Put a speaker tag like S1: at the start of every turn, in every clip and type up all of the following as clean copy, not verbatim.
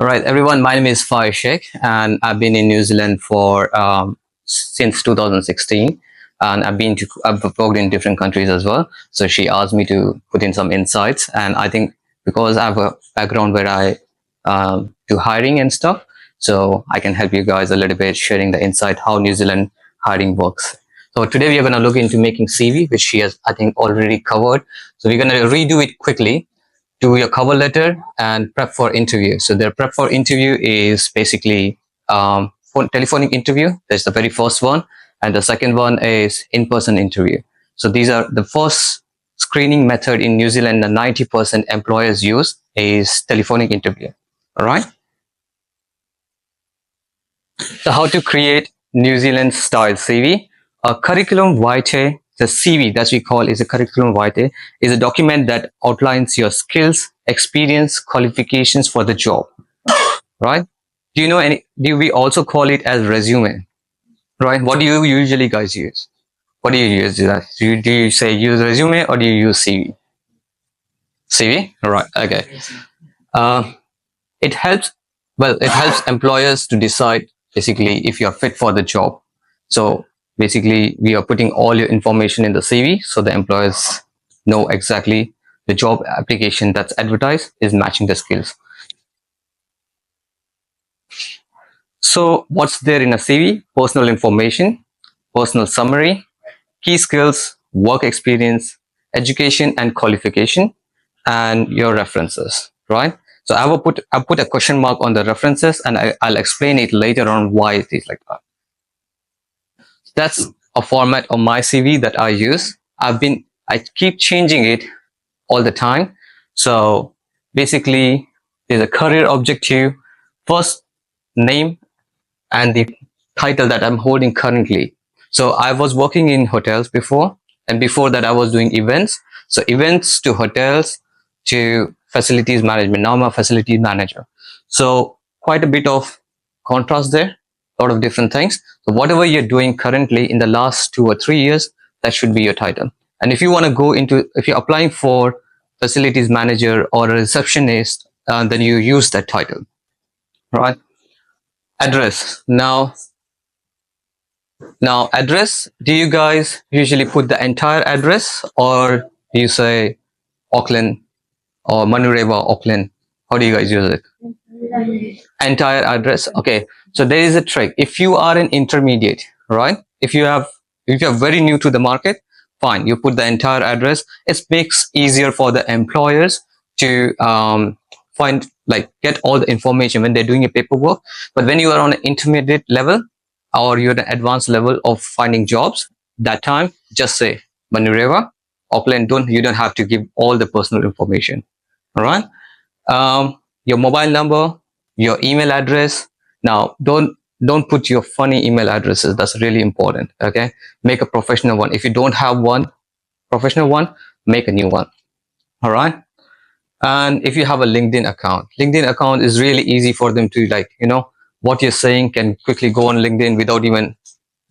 S1: All right, everyone. My name is Fire Sheikh, and I've been in New Zealand for since 2016, and I've worked in different countries as well. So she asked me to put in some insights, and I think because I have a background where I do hiring and stuff, so I can help you guys a little bit sharing the insight how New Zealand hiring works. So today we are going to look into making CV, which she has I think already covered. So we're going to redo it quickly, do your cover letter and prep for interview. So their prep for interview is basically telephonic interview. That's the very first one. And the second one is in-person interview. So these are the first screening method in New Zealand. The 90% employers use is telephonic interview. All right. So how to create New Zealand style CV? A curriculum vitae, the CV that we call is a curriculum vitae, is a document that outlines your skills, experience, qualifications for the job. Right? Do you know any? Do we also call it as resume? Right? What do you usually guys use? What do you use? Do you say use resume or do you use CV? CV? Right. Okay. Uh, it helps. Well, it helps employers to decide basically if you're fit for the job. So basically, we are putting all your information in the CV, so the employers know exactly the job application that's advertised is matching the skills. So what's there in a CV? Personal information, personal summary, key skills, work experience, education and qualification, and your references, right? So I put a question mark on the references, and I'll explain it later on why it is like that. That's a format of my CV that I use. I keep changing it all the time. So basically, there's a career objective, first name, and the title that I'm holding currently. So I was working in hotels before, and before that I was doing events. So events to hotels to facilities management. Now I'm a facilities manager. So quite a bit of contrast there, a lot of different things. So whatever you're doing currently in the last 2 or 3 years, that should be your title. And if you want to go into, if you're applying for facilities manager or a receptionist, then you use that title, right? Address. Now address, do you guys usually put the entire address or do you say Auckland or Manureva, Auckland? How do you guys use it? Entire address. Okay. So there is a trick. If you are an intermediate, right? If you're very new to the market, fine. You put the entire address. It makes easier for the employers to find, like, get all the information when they're doing a paperwork. But when you are on an intermediate level or you're at an advanced level of finding jobs, that time just say Manureva, Auckland. You don't have to give all the personal information. All right. Your mobile number, your email address. Now, don't put your funny email addresses. That's really important. Okay, make a professional one. If you don't have one professional one, make a new one. All right. And if you have a LinkedIn account is really easy for them to, like, what you're saying can quickly go on LinkedIn without even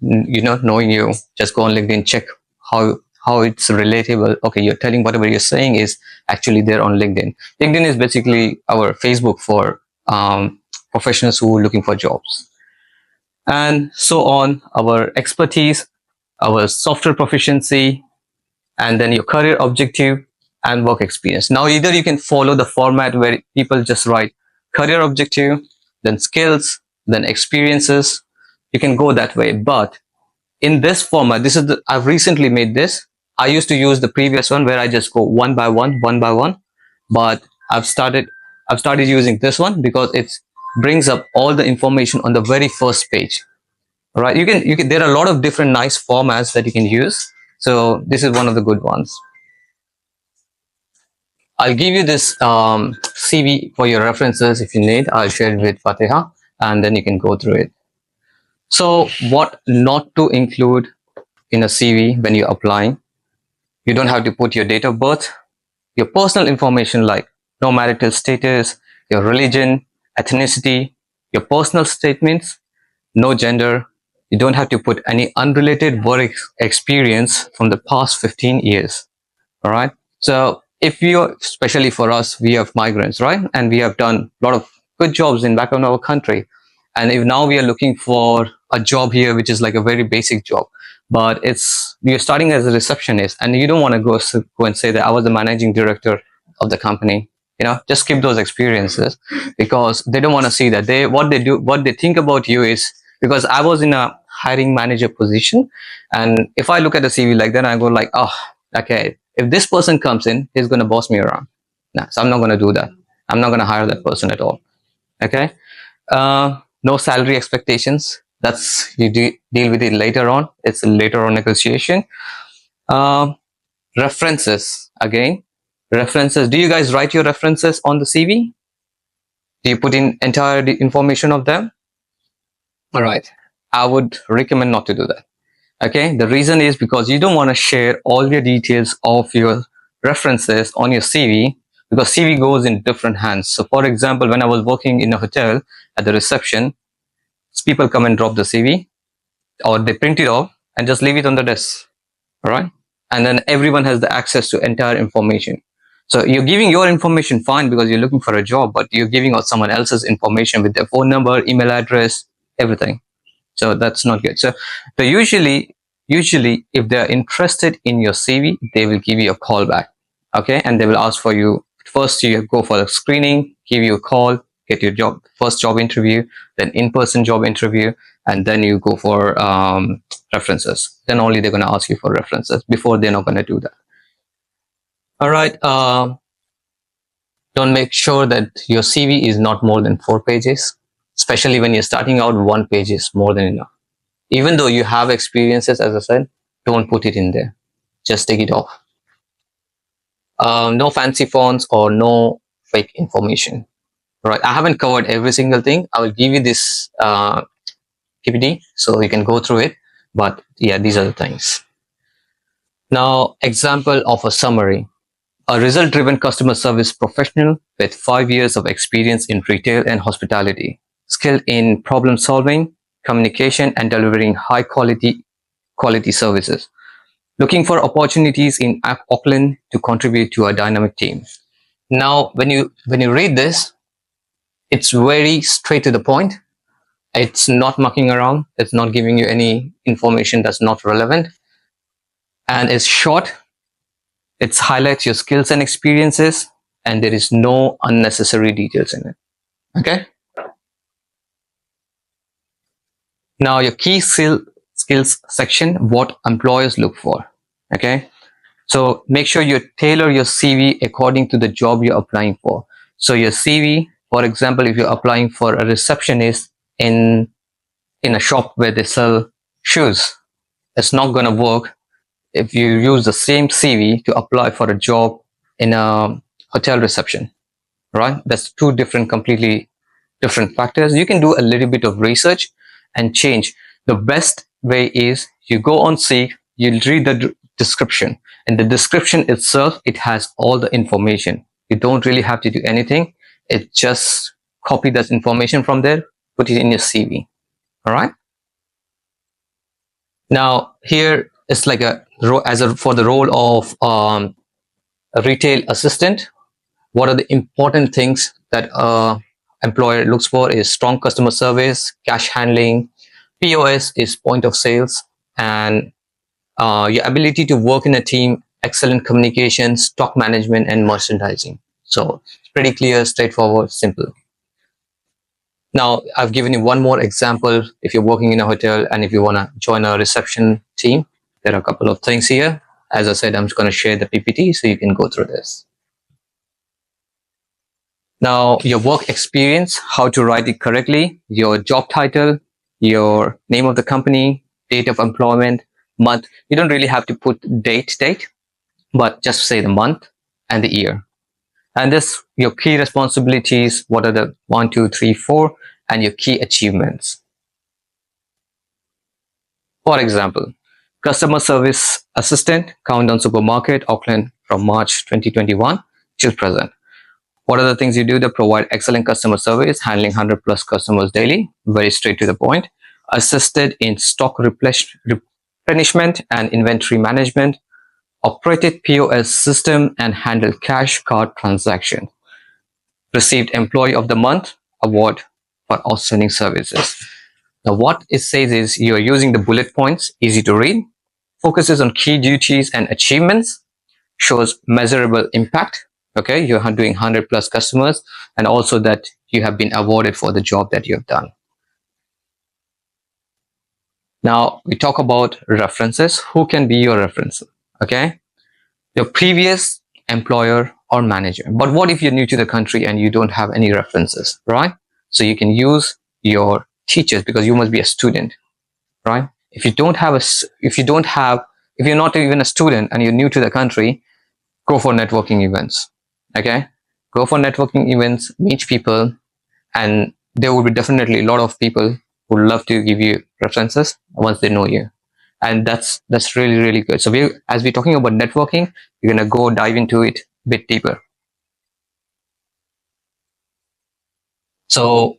S1: knowing you. Just go on LinkedIn, check how it's relatable. Okay, you're telling whatever you're saying is actually there on LinkedIn. LinkedIn is basically our Facebook for professionals who are looking for jobs. And so on, our expertise, our software proficiency, and then your career objective and work experience. Now, either you can follow the format where people just write career objective, then skills, then experiences. You can go that way. But in this format, I've recently made this. I used to use the previous one where I just go one by one, but I've started using this one because it brings up all the information on the very first page. All right, there are a lot of different nice formats that you can use. So this is one of the good ones. I'll give you this CV for your references if you need. I'll share it with Fatiha, and then you can go through it. So what not to include in a CV when you're applying? You don't have to put your date of birth, your personal information like no marital status, your religion, ethnicity, your personal statements, no gender. You don't have to put any unrelated work experience from the past 15 years. All right. So if especially for us, we have migrants, right? And we have done a lot of good jobs in back in our country. And if now we are looking for a job here, which is like a very basic job, but it's you're starting as a receptionist, and you don't want to go and say that I was the managing director of the company. Just keep those experiences, because they don't want to see that. What they think about you is, because I was in a hiring manager position, and if I look at the CV like that, I go like, oh, okay, if this person comes in, he's going to boss me around. Nah, so I'm not going to do that. I'm not going to hire that person at all. Okay. No salary expectations. That's deal with it later on. It's a later on negotiation. uh, References again. References, do you guys write your references on the CV? Do you put in entire information of them? All right, I would recommend not to do that. Okay, the reason is because you don't want to share all your details of your references on your CV, because CV goes in different hands. So for example, when I was working in a hotel at the reception, people come and drop the CV, or they print it off and just leave it on the desk. All right, and then everyone has the access to entire information. So you're giving your information fine because you're looking for a job, but you're giving out someone else's information with their phone number, email address, everything. So that's not good. So usually if they're interested in your CV, they will give you a call back. Okay, and they will ask for you. First you go for the screening, give you a call, get your first job interview, then in-person job interview, and then you go for references. Then only they're going to ask you for references. Before, they're not going to do that. All right. Don't make sure that your CV is not more than 4 pages, especially when you're starting out. 1 page is more than enough. Even though you have experiences, as I said, don't put it in there. Just take it off. No fancy fonts or no fake information. Right. I haven't covered every single thing. I will give you this PPT so you can go through it. But yeah, these are the things. Now, example of a summary. A result-driven customer service professional with 5 years of experience in retail and hospitality, skilled in problem solving, communication, and delivering high quality services. Looking for opportunities in Auckland to contribute to a dynamic team. Now, when you read this, it's very straight to the point. It's not mucking around. It's not giving you any information that's not relevant. And it's short. It highlights your skills and experiences, and there is no unnecessary details in it. Okay. Now your key skills section, what employers look for. Okay. So make sure you tailor your CV according to the job you're applying for. So your CV, for example, if you're applying for a receptionist in a shop where they sell shoes, it's not going to work if you use the same CV to apply for a job in a hotel reception, right? That's two completely different factors. You can do a little bit of research and change. The best way is you go on Seek, you read the description, and the description itself, it has all the information. You don't really have to do anything. It just copy that information from there, put it in your CV. All right. Now here it's like for the role of a retail assistant. What are the important things that employer looks for is strong customer service, cash handling, POS is point of sales, and your ability to work in a team, excellent communication, stock management, and merchandising. So it's pretty clear, straightforward, simple. Now, I've given you one more example. If you're working in a hotel and if you want to join a reception team, there are a couple of things here. As I said, I'm just going to share the PPT so you can go through this. Now, your work experience, how to write it correctly, your job title, your name of the company, date of employment, month. You don't really have to put date, but just say the month and the year. And this, your key responsibilities, what are the 1, 2, 3, 4, and your key achievements. For example, customer service assistant, Countdown Supermarket, Auckland from March 2021 till present. What are the things you do? They provide excellent customer service, handling 100 plus customers daily, very straight to the point. Assisted in stock replenishment and inventory management, operated POS system and handled cash card transaction. Received Employee of the Month award for outstanding services. Now, what it says is you're using the bullet points, easy to read, focuses on key duties and achievements, shows measurable impact. Okay, you're doing 100 plus customers, and also that you have been awarded for the job that you have done. Now we talk about references. Who can be your reference? Okay, your previous employer or manager. But what if you're new to the country and you don't have any references, right? So you can use your teachers because you must be a student, right? If you're not even a student and you're new to the country, go for networking events. Okay, go for networking events, meet people, and there will be definitely a lot of people who love to give you references once they know you, and that's really really good. So as we're talking about networking, we're gonna go dive into it a bit deeper. So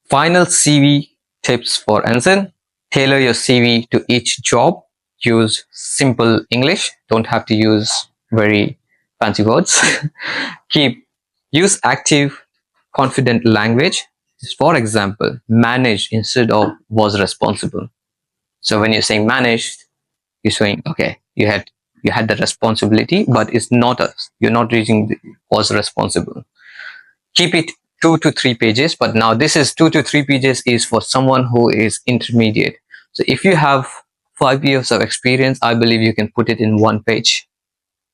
S1: final CV tips for Ensign: tailor your CV to each job. Use simple English. Don't have to use very fancy words. Keep use active confident language. For example, manage instead of was responsible. So when you're saying managed, you're saying okay, you had the responsibility, but it's not us. You're not using the was responsible. Keep it 2 to 3 pages, but now this is 2 to 3 pages is for someone who is intermediate. So if you have 5 years of experience, I believe you can put it in 1 page.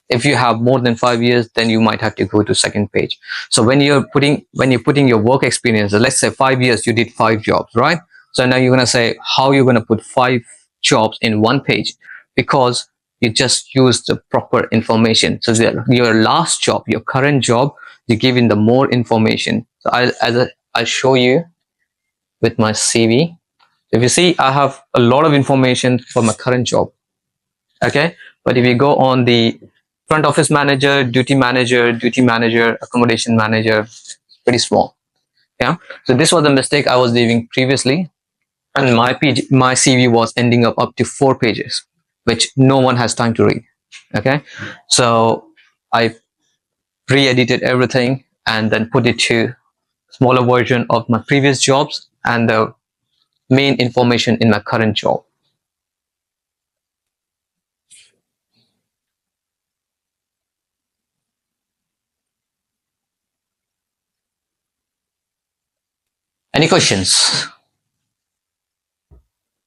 S1: If you have more than 5 years, then you might have to go to second page. So when you're putting your work experience, let's say 5 years you did 5 jobs, right? So now you're going to say how you're going to put 5 jobs in 1 page, because you just use the proper information. So your last job, your current job, you give in the more information. So I'll show you with my CV. If you see, I have a lot of information for my current job. Okay, but if you go on the front office manager, duty manager, accommodation manager, it's pretty small. Yeah, so this was a mistake I was leaving previously, and my CV was ending up to 4 pages, which no one has time to read. Okay, so I re-edited everything and then put it to smaller version of my previous jobs and the main information in my current job. Any questions?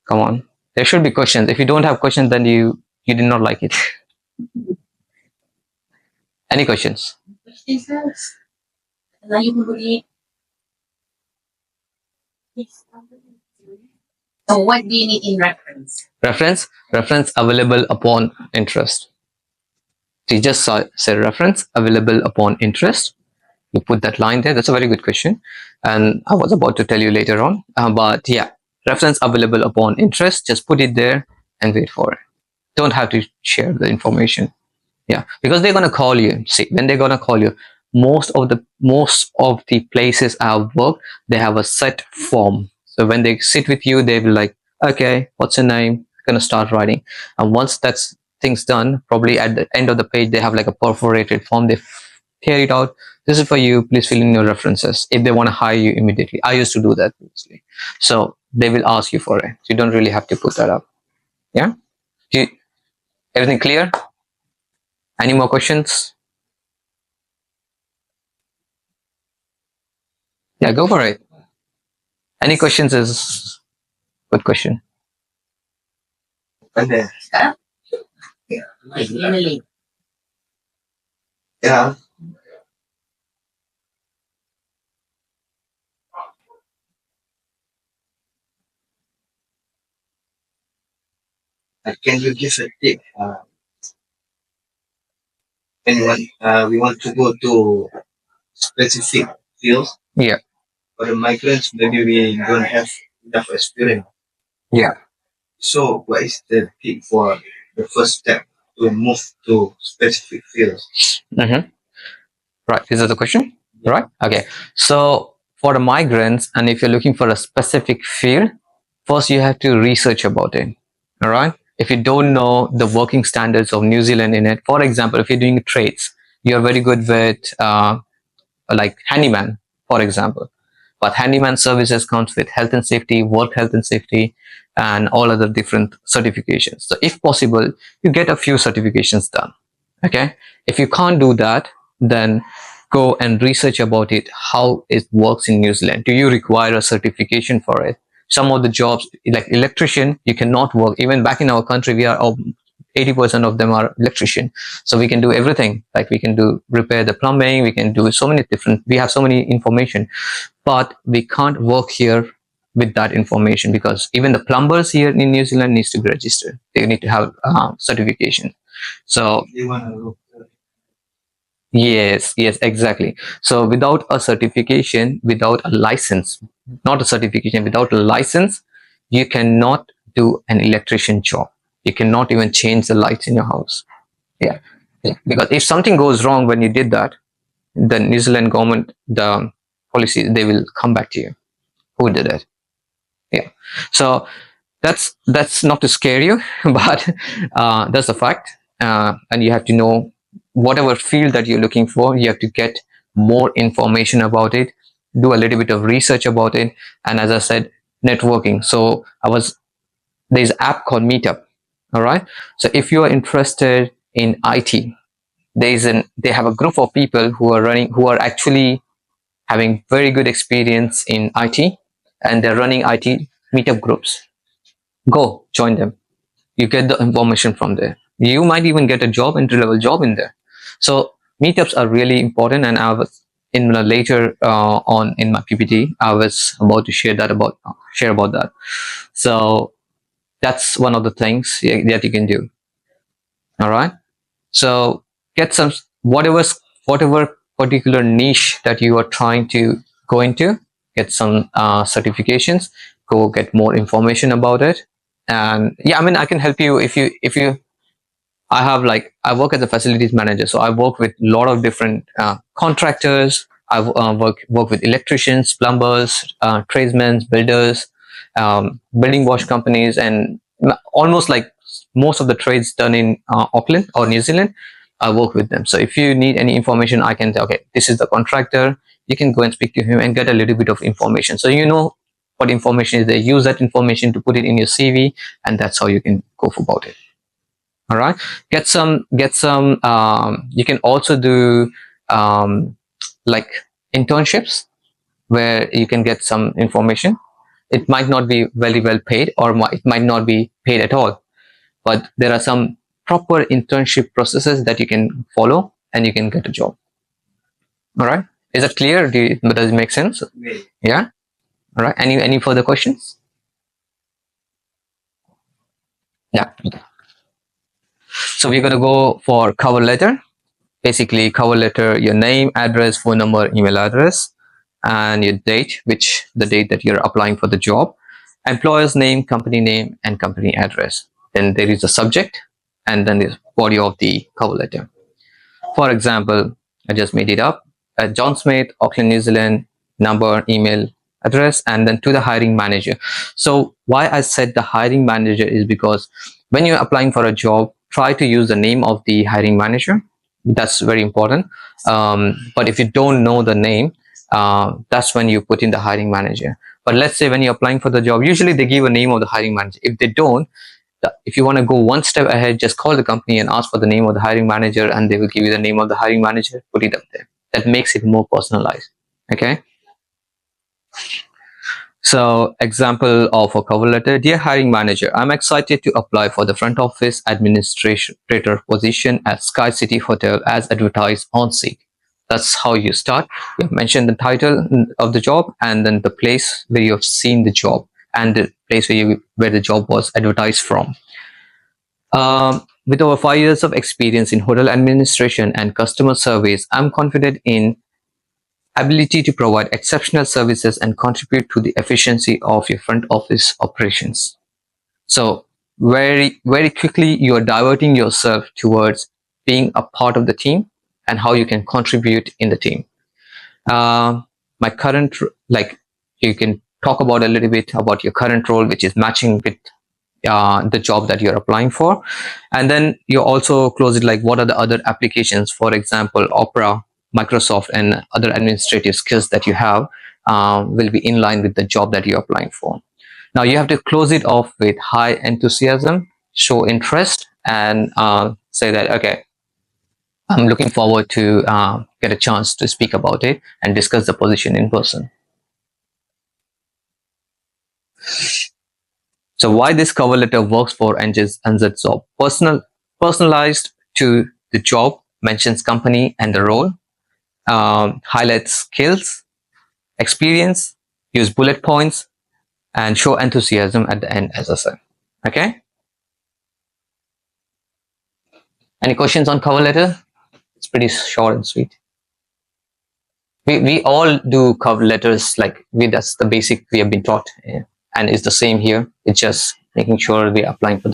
S1: Come on. There should be questions. If you don't have questions, then you did not like it. Any questions? So what do you need in reference? Reference available upon interest. So you just said reference available upon interest. You put that line there. That's a very good question, and I was about to tell you later on. But yeah, reference available upon interest. Just put it there and wait for it. Don't have to share the information. Yeah, because they're gonna call you. See, when they're gonna call you, most of the places I've worked, they have a set form. So when they sit with you, they will like, okay, what's your name? Gonna start writing, and once that's things done, probably at the end of the page, they have like a perforated form. They tear it out. This is for you. Please fill in your references if they want to hire you immediately. I used to do that previously, so they will ask you for it. So you don't really have to put that up. Yeah. Do everything clear? Any more questions? Yeah, go for it. Any questions is good question. And then, yeah, can you give a tip? When we want to go to specific fields. Yeah. For the migrants, maybe we don't have enough experience. Yeah. So, what is the tip for the first step to move to specific fields? Mm-hmm. Right. Is that the question? Yeah. Right. Okay. So, for the migrants, and if you're looking for a specific field, first you have to research about it. All right. If you don't know the working standards of New Zealand in it, for example, if you're doing trades, you're very good with like handyman, for example. but handyman services comes with health and safety, work health and safety, and all other different certifications. So if possible, you get a few certifications done. Okay, if you can't do that, then go and research about it, how it works in New Zealand. Do you require a certification for it? Some of the jobs, like electrician, you cannot work. Even back in our country, we are 80% of them are electrician, so we can do everything. Like we can do repair the plumbing, we can do so many different, we have so many information, but we can't work here with that information, because even the plumbers here in New Zealand needs to be registered. They need to have certification. So yes, yes, exactly. So without a certification, without a license, not a certification, without a license, you cannot do an electrician job. You cannot even change the lights in your house. Yeah. Yeah. Because if something goes wrong when you did that, the New Zealand government, the policy, they will come back to you. Who did it? Yeah. So that's not to scare you, but that's a fact. And you have to know whatever field that you're looking for. You have to get more information about it, do a little bit of research about it, and as I said, networking. So there's an app called Meetup. All right. So if you are interested in IT, they have a group of people who are actually having very good experience in IT, and they're running IT meetup groups. Go join them. You get the information from there. You might even get a job, entry level job in there. So meetups are really important, and I was in the later on in my PPT, I was about to share about that. So that's one of the things that you can do. All right. So get some whatever particular niche that you are trying to go into. Get some certifications. Go get more information about it. And yeah, I mean, I can help you if you. I work as a facilities manager, so I work with a lot of different contractors. I work with electricians, plumbers, tradesmen, builders, building wash companies, and almost like most of the trades done in Auckland or New Zealand. I work with them. So if you need any information, I can say, okay, this is the contractor. You can go and speak to him and get a little bit of information. So you know what information is there. Use that information to put it in your CV, and that's how you can go about it. All right. Get some. You can also do like internships where you can get some information. It might not be very well paid, or it might not be paid at all, but there are some proper internship processes that you can follow, and you can get a job. All right. Is that clear? Does it make sense? Yeah. All right. Any further questions? Yeah. So we're gonna go for cover letter. Basically, cover letter, your name, address, phone number, email address, and your date, which the date that you're applying for the job, employer's name, and company address. Then there is a subject, and then the body of the cover letter. For example, I just made it up. John Smith, Auckland, New Zealand, number, email, address, and then to the hiring manager. So why I said the hiring manager is because when you're applying for a job, try to use the name of the hiring manager. That's very important. But if you don't know the name, that's when you put in the hiring manager. But let's say when you're applying for the job, usually they give a name of the hiring manager. If they don't, if you want to go one step ahead, just call the company and ask for the name of the hiring manager, and they will give you the name of the hiring manager. Put it up there. That makes it more personalized. Okay. So, example of a cover letter. Dear hiring manager, I'm excited to apply for the front office administrator position at Sky City Hotel as advertised on Seek. That's how you start. You mention the title of the job, and then the place where you have seen the job, and the place where the job was advertised from. With over 5 years of experience in hotel administration and customer service, I'm confident in ability to provide exceptional services and contribute to the efficiency of your front office operations. So very quickly, you are diverting yourself towards being a part of the team and how you can contribute in the team. My current, like, you can talk about a little bit about your current role, which is matching with the job that you're applying for. And then you also close it like, what are the other applications? For example, Opera, Microsoft and other administrative skills that you have will be in line with the job that you're applying for. Now you have to close it off with high enthusiasm, show interest, and say that, okay, I'm looking forward to get a chance to speak about it and discuss the position in person. So why this cover letter works for NZ job? Personalized to the job, mentions company and the role, highlights skills, experience, use bullet points, and show enthusiasm at the end, as I said. Okay. Any questions on cover letter? It's pretty short and sweet. We all do cover letters, like that's the basic we have been taught, and it's the same here. It's just making sure we're applying for